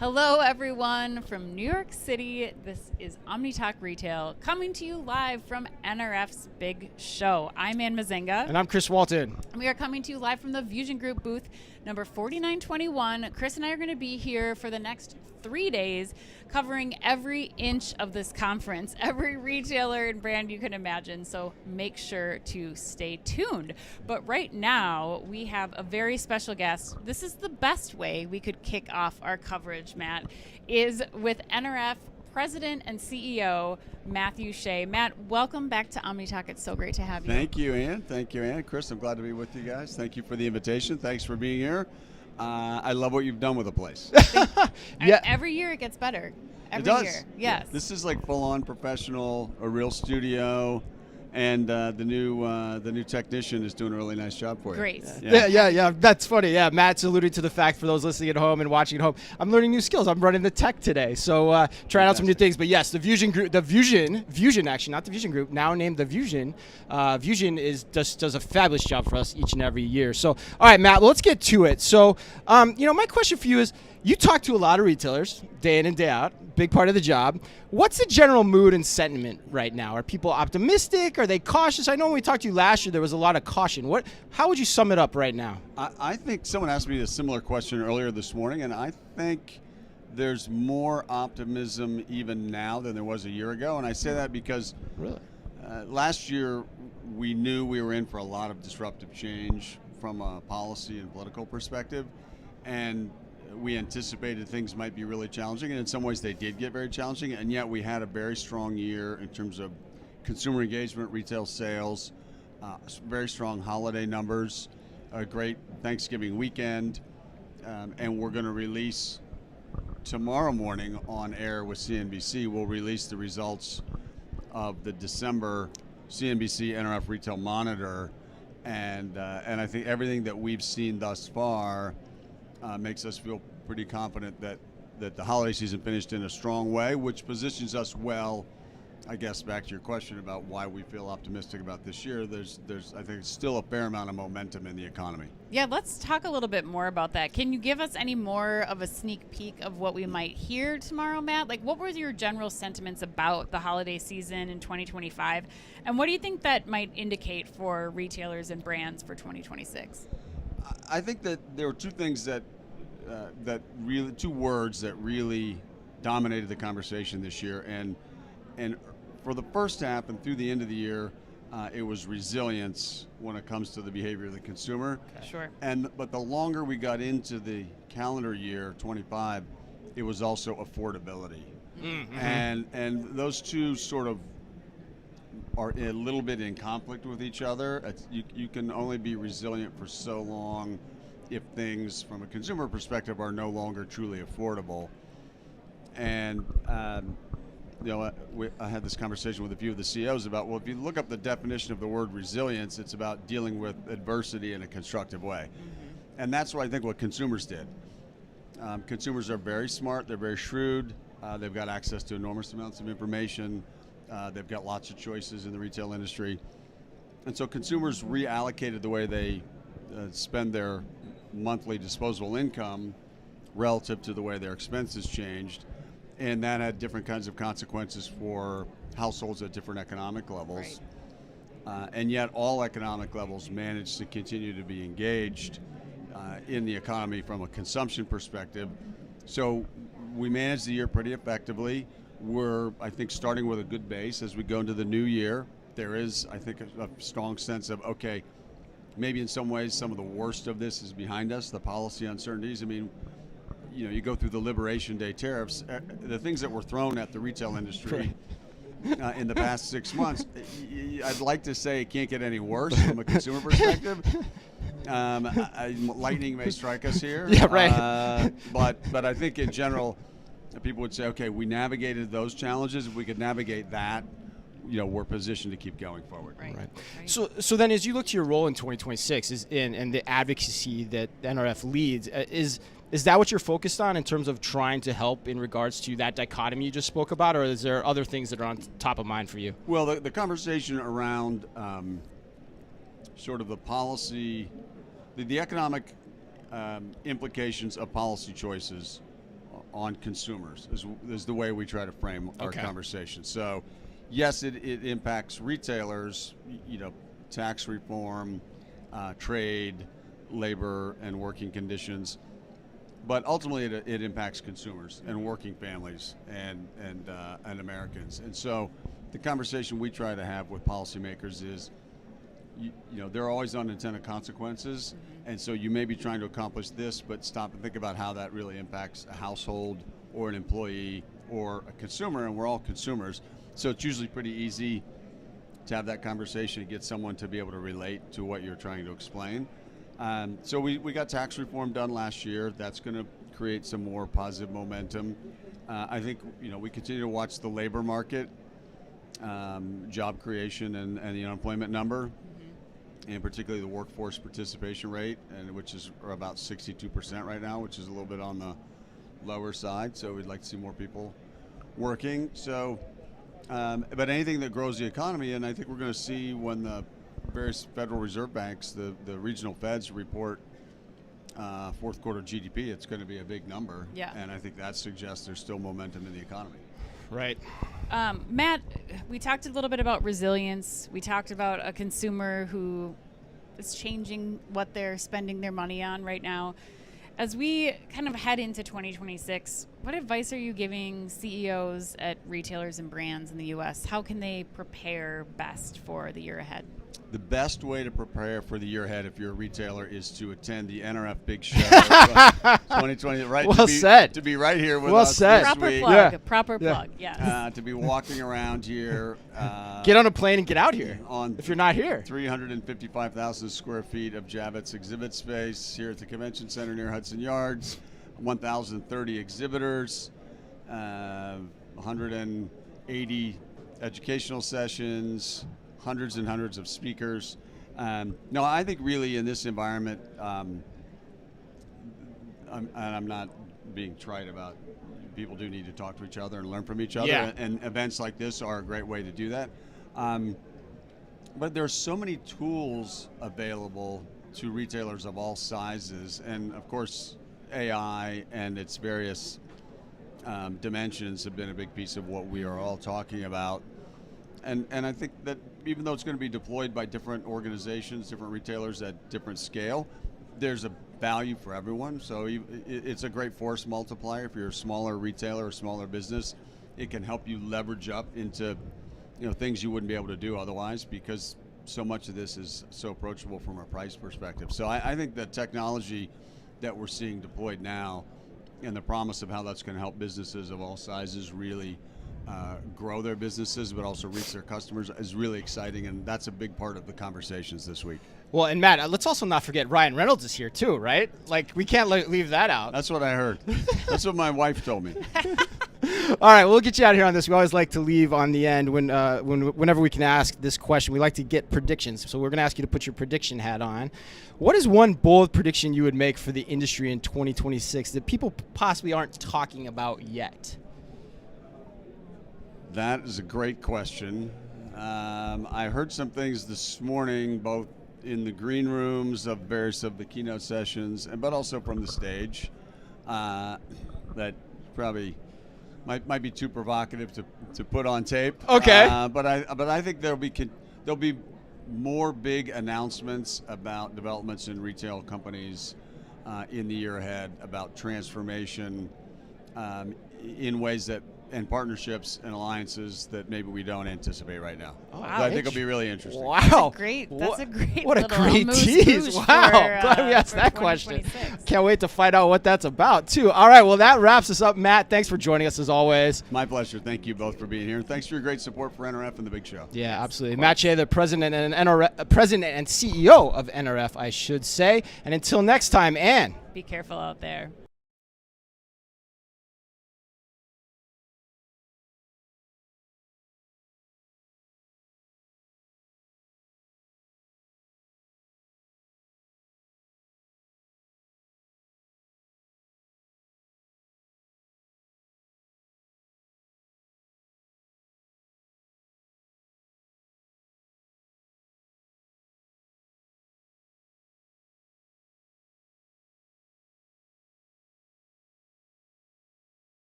Hello, everyone from New York City. This is Omni Talk Retail coming to you live from NRF's Big Show. I'm Ann Mazinga. And I'm Chris Walton. We are coming to you live from the Vusion Group booth number 4921. Chris and I are going to be here for the next 3 days covering every inch of this conference, every retailer and brand you can imagine. So make sure to stay tuned. But right now, we have a very special guest. This is the best way we could kick off our coverage, Matt, is with NRF President and CEO Matthew Shay. Matt, welcome back to Omni Talk. It's so great to have you. Thank you, Ann. Thank you, Ann. Chris, I'm glad to be with you guys. Thank you for the invitation. Thanks for being here. I love what you've done with the place. Yeah. Every year it gets better. Every year. Yes. Yeah. This is like full-on professional, a real studio. And the new technician is doing a really nice job for you. Great. Yeah. That's funny. Yeah, Matt's alluding to the fact for those listening at home and watching at home, I'm learning new skills. I'm running the tech today, so trying out some new things. But yes, the Vusion Group, Vusion actually, not the Vusion Group, now named the Vusion. Vusion does a fabulous job for us each and every year. So, all right, Matt, let's get to it. So, my question for you is, you talk to a lot of retailers day in and day out, big part of the job. What's the general mood and sentiment right now? Are people optimistic? Are they cautious? I know when we talked to you last year, there was a lot of caution. How would you sum it up right now? I think someone asked me a similar question earlier this morning, and I think there's more optimism even now than there was a year ago. And I say that because really, last year we knew we were in for a lot of disruptive change from a policy and political perspective, and we anticipated things might be really challenging, and in some ways they did get very challenging, and yet we had a very strong year in terms of consumer engagement, retail sales, very strong holiday numbers, a great Thanksgiving weekend, and we're going to release tomorrow morning on air with CNBC. We'll release the results of the December CNBC NRF Retail Monitor, and I think everything that we've seen thus far makes us feel pretty confident that the holiday season finished in a strong way, which positions us well. I guess back to your question about why we feel optimistic about this year, there's I think still a fair amount of momentum in the economy. Yeah, let's talk a little bit more about that. Can you give us any more of a sneak peek of what we might hear tomorrow, Matt? Like, what were your general sentiments about the holiday season in 2025? And what do you think that might indicate for retailers and brands for 2026? I think that there were two things two words that really dominated the conversation this year, and for the first half and through the end of the year, it was resilience when it comes to the behavior of the consumer. Okay. Sure. But the longer we got into the calendar year 25, it was also affordability, and those two sort of are a little bit in conflict with each other. You can only be resilient for so long if things from a consumer perspective are no longer truly affordable. And I had this conversation with a few of the CEOs about, well, if you look up the definition of the word resilience, it's about dealing with adversity in a constructive way. And that's what I think what consumers did. Consumers are very smart, they're very shrewd, they've got access to enormous amounts of information, they've got lots of choices in the retail industry. And so consumers reallocated the way they spend their monthly disposable income relative to the way their expenses changed. And that had different kinds of consequences for households at different economic levels. Right. And yet all economic levels managed to continue to be engaged in the economy from a consumption perspective. So we managed the year pretty effectively. We're, I think, starting with a good base as we go into the new year. There is, I think, a strong sense of, okay, maybe in some ways some of the worst of this is behind us, the policy uncertainties. I mean, you go through the Liberation Day tariffs, the things that were thrown at the retail industry in the past 6 months, I'd like to say it can't get any worse from a consumer perspective. Lightning may strike us here. Yeah, right. But I think in general, people would say, okay, we navigated those challenges. If we could navigate that, we're positioned to keep going forward. Right. So then as you look to your role in 2026 and the advocacy that NRF leads, is that what you're focused on in terms of trying to help in regards to that dichotomy you just spoke about, or is there other things that are on top of mind for you? Well, the conversation around sort of the policy, the economic implications of policy choices on consumers is the way we try to frame our Okay. conversation. So, yes, it impacts retailers, tax reform, trade, labor, and working conditions. But ultimately, it impacts consumers and working families and Americans. And so, the conversation we try to have with policymakers is, there are always unintended consequences, and so you may be trying to accomplish this, but stop and think about how that really impacts a household or an employee or a consumer, and we're all consumers. So it's usually pretty easy to have that conversation and get someone to be able to relate to what you're trying to explain. So we got tax reform done last year. That's going to create some more positive momentum. I think we continue to watch the labor market, job creation, and the unemployment number, and particularly the workforce participation rate, and which is about 62% right now, which is a little bit on the lower side. So we'd like to see more people working. So, but anything that grows the economy, and I think we're going to see when the various Federal Reserve banks, the regional feds report fourth quarter GDP, it's going to be a big number. Yeah. And I think that suggests there's still momentum in the economy. Right. Matt, we talked a little bit about resilience. We talked about a consumer who is changing what they're spending their money on right now. As we kind of head into 2026, what advice are you giving CEOs at retailers and brands in the U.S.? How can they prepare best for the year ahead? The best way to prepare for the year ahead, if you're a retailer, is to attend the NRF Big Show 2020. Right? Well said. To be right here with Well us said. this Proper week. plug. Yeah. Proper Yeah. plug. Yes. To be walking around here. Get on a plane and get out here On if you're not here. 355,000 square feet of Javits exhibit space here at the Convention Center near Hudson Yards. 1,030 exhibitors. 180 educational sessions. Hundreds and hundreds of speakers. No, I think really in this environment, and I'm not being trite about, people do need to talk to each other and learn from each other, Yeah. and events like this are a great way to do that. But there's so many tools available to retailers of all sizes, and of course AI and its various dimensions have been a big piece of what we are all talking about. And I think that even though it's going to be deployed by different organizations, different retailers at different scale, there's a value for everyone. So it's a great force multiplier. If you're a smaller retailer or smaller business, it can help you leverage up into things you wouldn't be able to do otherwise, because so much of this is so approachable from a price perspective. So I think the technology that we're seeing deployed now and the promise of how that's going to help businesses of all sizes really grow their businesses, but also reach their customers is really exciting, and that's a big part of the conversations this week. Well, and Matt, let's also not forget Ryan Reynolds is here too, right? Like, we can't leave that out. That's what I heard. That's what my wife told me. All right, we'll get you out of here on this. We always like to leave on the end whenever we can ask this question. We like to get predictions, so we're going to ask you to put your prediction hat on. What is one bold prediction you would make for the industry in 2026 that people possibly aren't talking about yet? That is a great question. I heard some things this morning, both in the green rooms of various of the keynote sessions, but also from the stage, that probably might be too provocative to put on tape. Okay. But I think there'll be more big announcements about developments in retail companies in the year ahead, about transformation in ways that, and partnerships and alliances that maybe we don't anticipate right now. Wow. But I think it'll be really interesting. Wow. That's a great What a little great amuse tease. bouche Wow. for, Glad we asked for that question. 2026. Can't wait to find out what that's about, too. All right, well, that wraps us up. Matt, thanks for joining us as always. My pleasure. Thank you both for being here. And thanks for your great support for NRF and the Big Show. Yeah, absolutely. Matt Shay, the president and CEO of NRF, I should say. And until next time, Ann. Be careful out there.